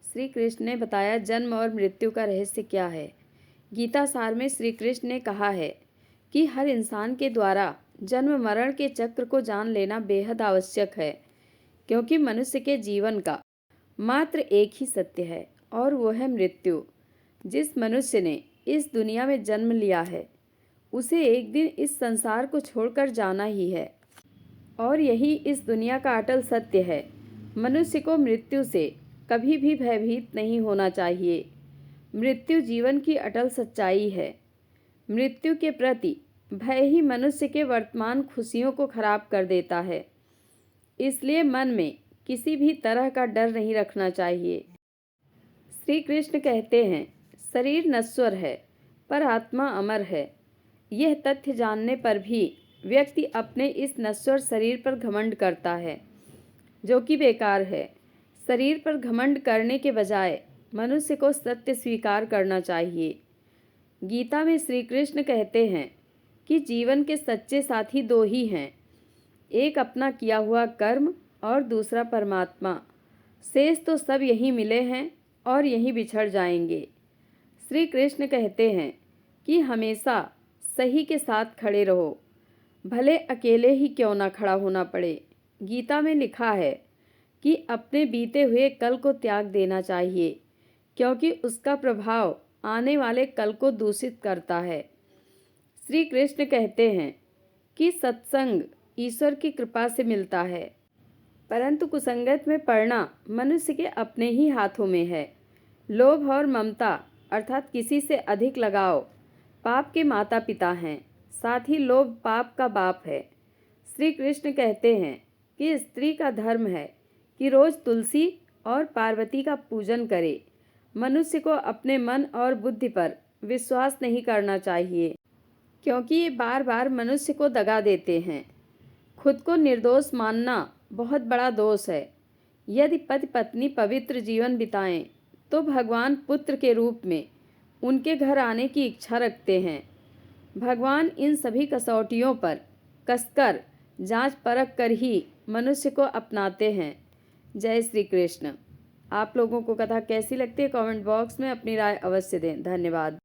श्री कृष्ण ने बताया जन्म और मृत्यु का रहस्य क्या है। गीता सार में श्री कृष्ण ने कहा है कि हर इंसान के द्वारा जन्म मरण के चक्र को जान लेना बेहद आवश्यक है, क्योंकि मनुष्य के जीवन का मात्र एक ही सत्य है और वो है मृत्यु। जिस मनुष्य ने इस दुनिया में जन्म लिया है उसे एक दिन इस संसार को छोड़कर जाना ही है और यही इस दुनिया का अटल सत्य है। मनुष्य को मृत्यु से कभी भी भयभीत नहीं होना चाहिए। मृत्यु जीवन की अटल सच्चाई है। मृत्यु के प्रति भय ही मनुष्य के वर्तमान खुशियों को खराब कर देता है। इसलिए मन में किसी भी तरह का डर नहीं रखना चाहिए। श्री कृष्ण कहते हैं, शरीर नश्वर है पर आत्मा अमर है। यह तथ्य जानने पर भी व्यक्ति अपने इस नश्वर शरीर पर घमंड करता है, जो कि बेकार है। शरीर पर घमंड करने के बजाय मनुष्य को सत्य स्वीकार करना चाहिए। गीता में श्री कृष्ण कहते हैं कि जीवन के सच्चे साथी दो ही हैं, एक अपना किया हुआ कर्म और दूसरा परमात्मा। शेष तो सब यहीं मिले हैं और यहीं बिछड़ जाएंगे। श्री कृष्ण कहते हैं कि हमेशा सही के साथ खड़े रहो, भले अकेले ही क्यों ना खड़ा होना पड़े। गीता में लिखा है कि अपने बीते हुए कल को त्याग देना चाहिए, क्योंकि उसका प्रभाव आने वाले कल को दूषित करता है। श्री कृष्ण कहते हैं कि सत्संग ईश्वर की कृपा से मिलता है, परंतु कुसंगत में पड़ना मनुष्य के अपने ही हाथों में है। लोभ और ममता अर्थात किसी से अधिक लगाव पाप के माता पिता हैं, साथ ही लोभ पाप का बाप है। श्री कृष्ण कहते हैं कि स्त्री का धर्म है कि रोज तुलसी और पार्वती का पूजन करे। मनुष्य को अपने मन और बुद्धि पर विश्वास नहीं करना चाहिए, क्योंकि ये बार बार मनुष्य को दगा देते हैं। खुद को निर्दोष मानना बहुत बड़ा दोष है। यदि पति पत्नी पवित्र जीवन बिताएं तो भगवान पुत्र के रूप में उनके घर आने की इच्छा रखते हैं। भगवान इन सभी कसौटियों पर कसकर जांच परख कर ही मनुष्य को अपनाते हैं। जय श्री कृष्ण। आप लोगों को कथा कैसी लगती है कमेंट बॉक्स में अपनी राय अवश्य दें। धन्यवाद।